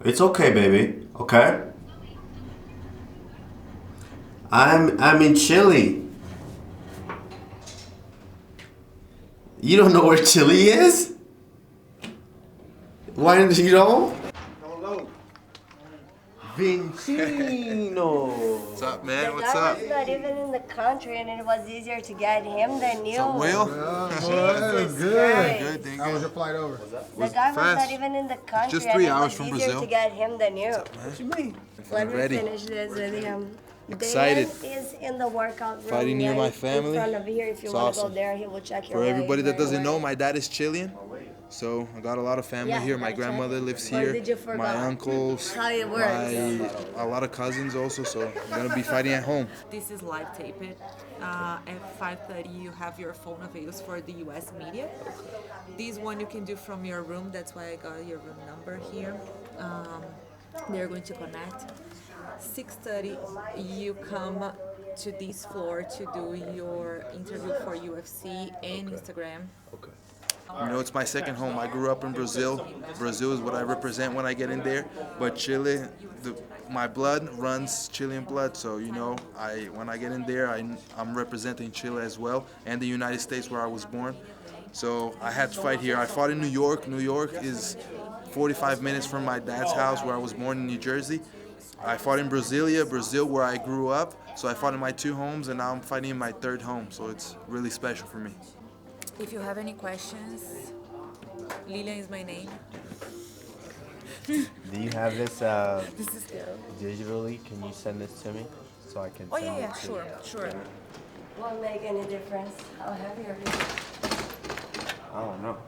It's okay, baby. Okay? I'm in Chile. You don't know where Chile is? Why didn't you know? Hello. Vincino. What's up, man? The What's guy up? was not even in the country, and it was easier to get him than you. What's up, Will? Jesus Good. Christ. Good. How was your flight over? The guy was fast. not even in the country, just 3 and hours it from was easier Brazil. to get him than you. What you mean? Let me ready. finish this with him. Excited. Dan is in the workout room. Fighting near my family. In front of here, if you It's want to awesome. go there, he will check your For weight everybody that right doesn't know, away. my dad is Chilean. So I got a lot of family Yeah, here. My gotta grandmother check. lives Or here. did you My forgot? uncles. How it works. A lot of cousins also. So I'm gonna be fighting at home. This is live taped. At 5:30, you have your phone available for the US media. This one you can do from your room. That's why I got your room number here. They're going to connect. 6:30, you come to this floor to do your interview for UFC and Instagram. You know, it's my second home. I grew up in Brazil. Brazil is what I represent when I get in there. But Chile, my blood runs Chilean blood. So, you know, when I get in there, I'm representing Chile as well, and the United States where I was born. So I had to fight here. I fought in New York. New York is 45 minutes from my dad's house where I was born in New Jersey. I fought in Brasilia, Brazil, where I grew up. So I fought in my 2 homes, and now I'm fighting in my 3rd home. So it's really special for me. If you have any questions, Lilian is my name. Do you have this This is good. digitally? Can you send this to me so I can? Oh send yeah, it yeah, to sure, you? sure. Won't make any difference. How heavy are you? I don't know.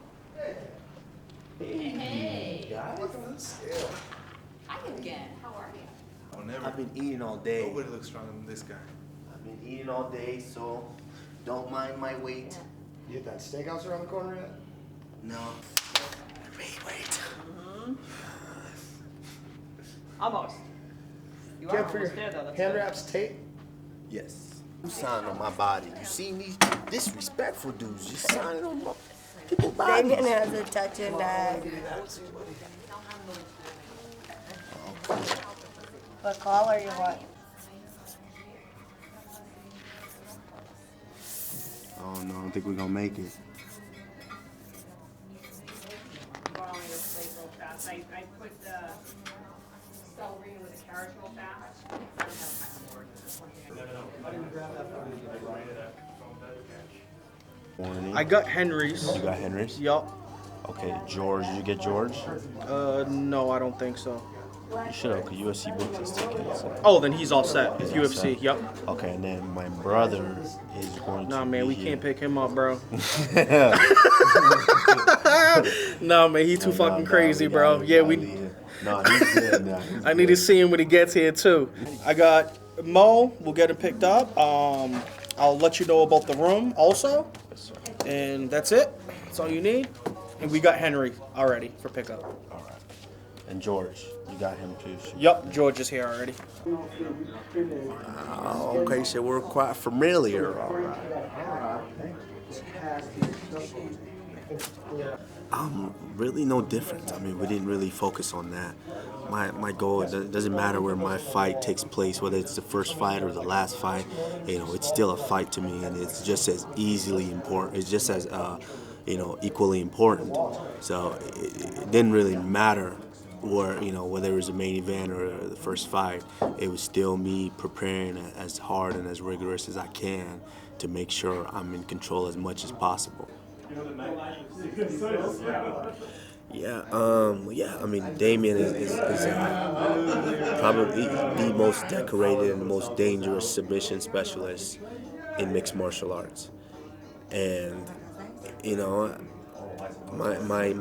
Hi again. How are you? I'll never. I've been eating all day. Nobody looks stronger than this guy. I've been eating all day, so don't mind my weight. You get that steakhouse around the corner yet? No. Wait. Almost. You are Get for your almost there, though. That's hand good. wraps tape. Yes. You sign on my body. You seen these disrespectful dudes just signing on my people's bodies. Damien has a touch in that. What color you want? Oh no, I don't think we're gonna make it. Borrowing this plate real fast. I put celery with a carrot real fast. I got Henry's. You got Henry's? Yup. Okay, George. Did you get George? No, I don't think so. You should have, because UFC booked his tickets. Oh, then he's all set. He's all UFC. set. Yup. Okay, and then my brother is going to. Nah, man, be we here. can't pick him up, bro. Nah, man, he too fucking crazy, bro. Yeah, we. No, he's good. Nah, he's I need to good. see him when he gets here too. I got Mo. We'll get him picked up. I'll let you know about the room also, and that's it. That's all you need. And we got Henry already for pickup. All right. And George, you got him too. Yup, George is here already. Oh, okay, so we're quite familiar. All right. Really no difference. I mean, we didn't really focus on that. My goal, it doesn't matter where my fight takes place, whether it's the first fight or the last fight, you know, it's still a fight to me, and it's just as easily important, it's just as, equally important. So it didn't really matter where, whether it was a main event or the first fight. It was still me preparing as hard and as rigorous as I can to make sure I'm in control as much as possible. Yeah, I mean, Damien is probably the most decorated and the most dangerous submission specialist in mixed martial arts. And, my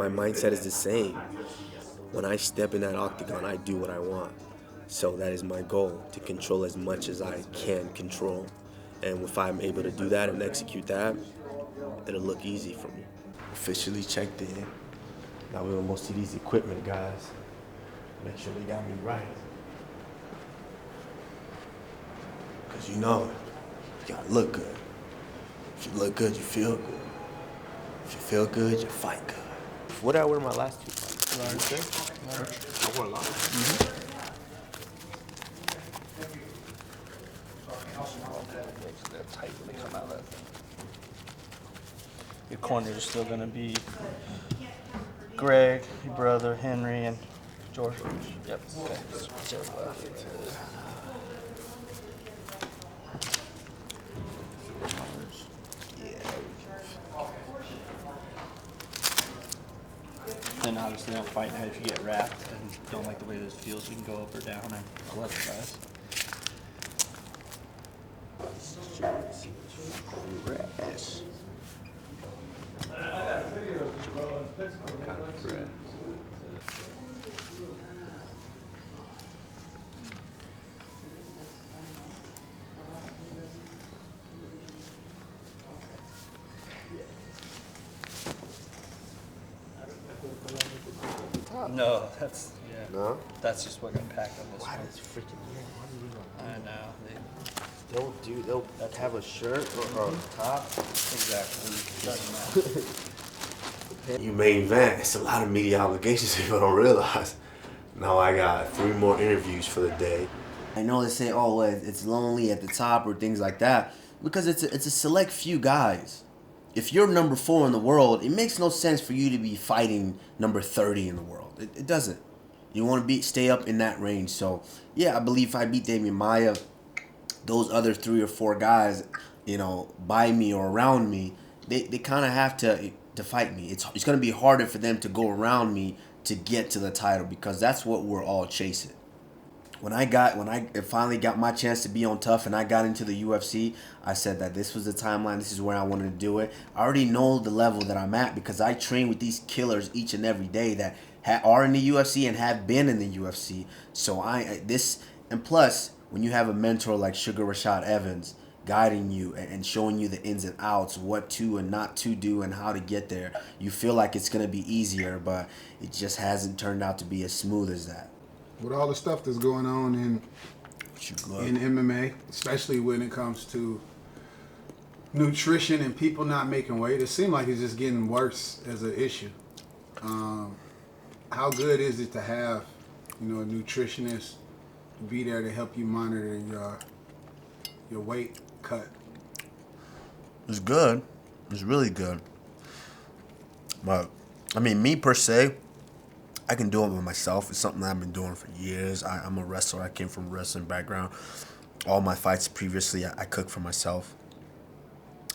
mindset is the same. When I step in that octagon, I do what I want. So that is my goal, to control as much as I can control. And if I'm able to do that and execute that, it'll look easy for me. Officially checked in. Now we're gonna see these equipment guys. Make sure they got me right. Cause you gotta look good. If you look good, you feel good. If you feel good, you fight good. What did I wear my last 2 fights? I wore a lot. corners are still gonna be Greg, your brother, Henry, and George. Yep. Okay. Then obviously on fight night, if you get wrapped and don't like the way this feels, you can go up or down and I'll let you guys. No, that's No? That's just what got packed on this Why one. does freaking I know. they'll have a shirt or a top? Exactly. You main event. It's a lot of media obligations people don't realize. Now I got 3 more interviews for the day. I know they say, oh, well, it's lonely at the top or things like that, because it's a select few guys. If you're number 4 in the world, it makes no sense for you to be fighting number 30 in the world. It doesn't. You want to stay up in that range. So yeah, I believe if I beat Damian Maia, those other 3 or 4 guys, by me or around me, they kind of have to fight me. It's going to be harder for them to go around me to get to the title, because that's what we're all chasing. When I finally got my chance to be on Tough and I got into the UFC, I said that this was the timeline, this is where I wanted to do it. I already know the level that I'm at because I train with these killers each and every day that are in the UFC and have been in the UFC. So and plus, when you have a mentor like Sugar Rashad Evans guiding you and showing you the ins and outs, what to and not to do and how to get there, you feel like it's going to be easier, but it just hasn't turned out to be as smooth as that. With all the stuff that's going on in MMA, especially when it comes to nutrition and people not making weight, it seems like it's just getting worse as an issue. How good is it to have, a nutritionist be there to help you monitor your weight cut? It's good. It's really good. But, me per se, I can do it by myself. It's something that I've been doing for years. I'm a wrestler. I came from a wrestling background. All my fights previously, I cooked for myself.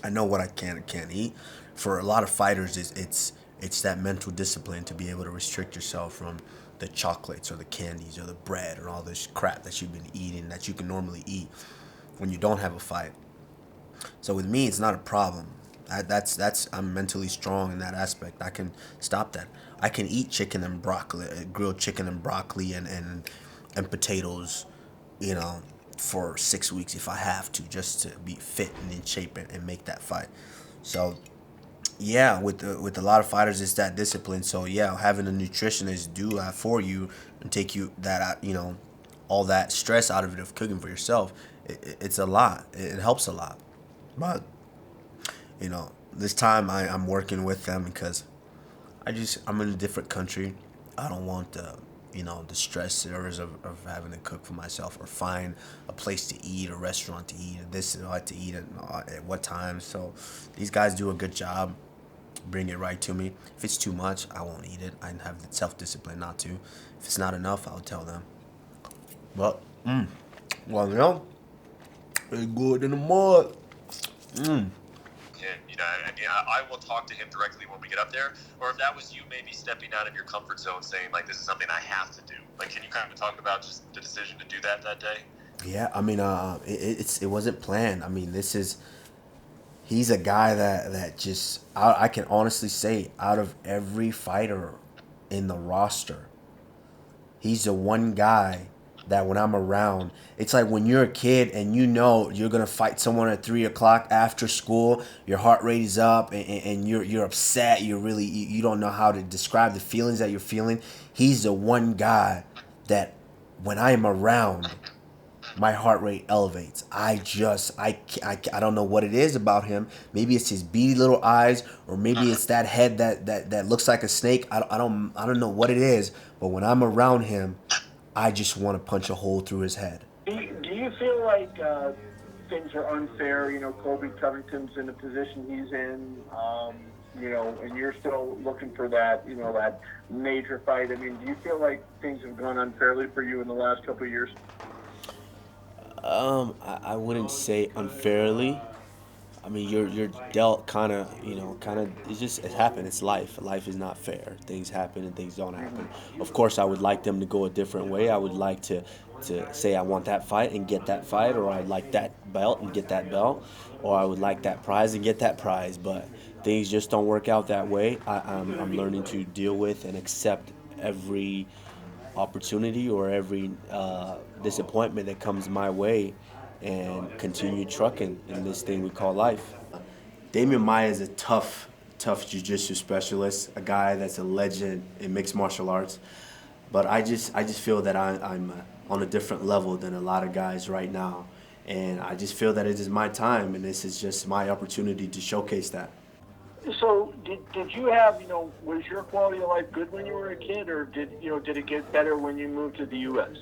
I know what I can and can't eat. For a lot of fighters, it's that mental discipline to be able to restrict yourself from the chocolates or the candies or the bread or all this crap that you've been eating that you can normally eat when you don't have a fight. So with me, it's not a problem. I'm mentally strong in that aspect. I can stop that. I can eat chicken and broccoli, grilled chicken and broccoli and potatoes, for 6 weeks if I have to, just to be fit and in shape and make that fight. So yeah, with a lot of fighters, it's that discipline. So yeah, having a nutritionist do that for you and take you that all that stress out of it of cooking for yourself, it's a lot. It helps a lot. But this time I'm working with them because I'm in a different country. I don't want the stressors of having to cook for myself or find a place to eat, a restaurant to eat, this and what to eat at what time. So these guys do a good job, bring it right to me. If it's too much, I won't eat it. I have the self-discipline not to. If it's not enough, I'll tell them. But it's good in the mud. I will talk to him directly when we get up there. Or if that was you maybe stepping out of your comfort zone saying, like, this is something I have to do. Like, can you kind of talk about just the decision to do that day? Yeah, it wasn't planned. He's a guy that just, I can honestly say, out of every fighter in the roster, he's the one guy that when I'm around, it's like when you're a kid and you're going to fight someone at 3 o'clock after school, your heart rate is up and you're upset, you don't know how to describe the feelings that you're feeling. He's the one guy that when I am around, my heart rate elevates. I don't know what it is about him. Maybe it's his beady little eyes, or maybe it's that head that looks like a snake. I don't know what it is, but when I'm around him, I just want to punch a hole through his head. Do you feel like things are unfair? Colby Covington's in the position he's in. and you're still looking for that, that major fight. I mean, do you feel like things have gone unfairly for you in the last couple of years? I wouldn't say unfairly. I mean, you're dealt kind of. It happened. It's life. Life is not fair. Things happen and things don't happen. Of course, I would like them to go a different way. I would like to say I want that fight and get that fight, or I'd like that belt and get that belt, or I would like that prize and get that prize. But things just don't work out that way. I'm learning to deal with and accept every opportunity or every disappointment that comes my way and continue trucking in this thing we call life. Damian Maia is a tough jiu-jitsu specialist, a guy that's a legend in mixed martial arts. But I just feel that I'm on a different level than a lot of guys right now. And I just feel that it is my time, and this is just my opportunity to showcase that. So did you have, was your quality of life good when you were a kid, or did it get better when you moved to the U.S.?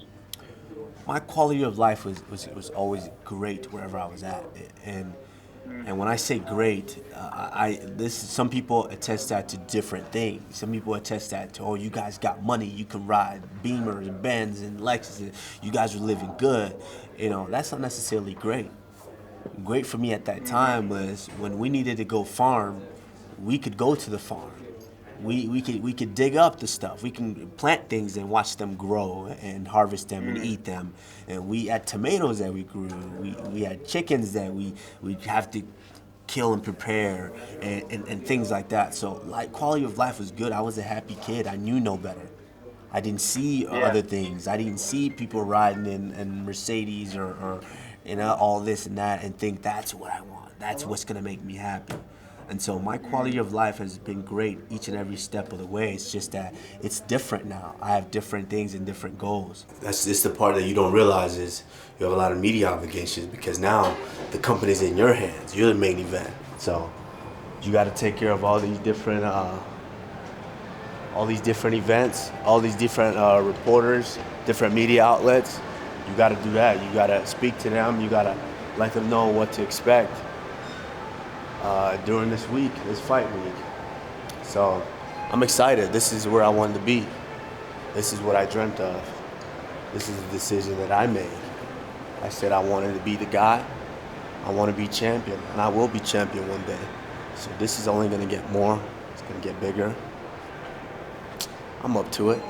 My quality of life was always great wherever I was at, and when I say great, some people attest that to different things. Some people attest that to, oh, you guys got money, you can ride Beamers and Benz and Lexus, you guys were living good. That's not necessarily great. Great for me at that time was when we needed to go farm, we could go to the farm. We could dig up the stuff. We can plant things and watch them grow and harvest them and eat them. And we had tomatoes that we grew. We had chickens that we have to kill and prepare and things like that. So quality of life was good. I was a happy kid. I knew no better. I didn't see other things. I didn't see people riding in Mercedes or all this and that and think that's what I want. That's what's gonna make me happy. And so my quality of life has been great each and every step of the way. It's just that it's different now. I have different things and different goals. That's just the part that you don't realize is you have a lot of media obligations because now the company's in your hands. You're the main event. So you got to take care of all these different events, all these different reporters, different media outlets. You got to do that. You got to speak to them. You got to let them know what to expect during this fight week. So I'm excited. This is where I wanted to be. This is what I dreamt of. This is the decision that I made. I said I wanted to be the guy. I want to be champion, and I will be champion one day. So this is only going to get more. It's going to get bigger. I'm up to it.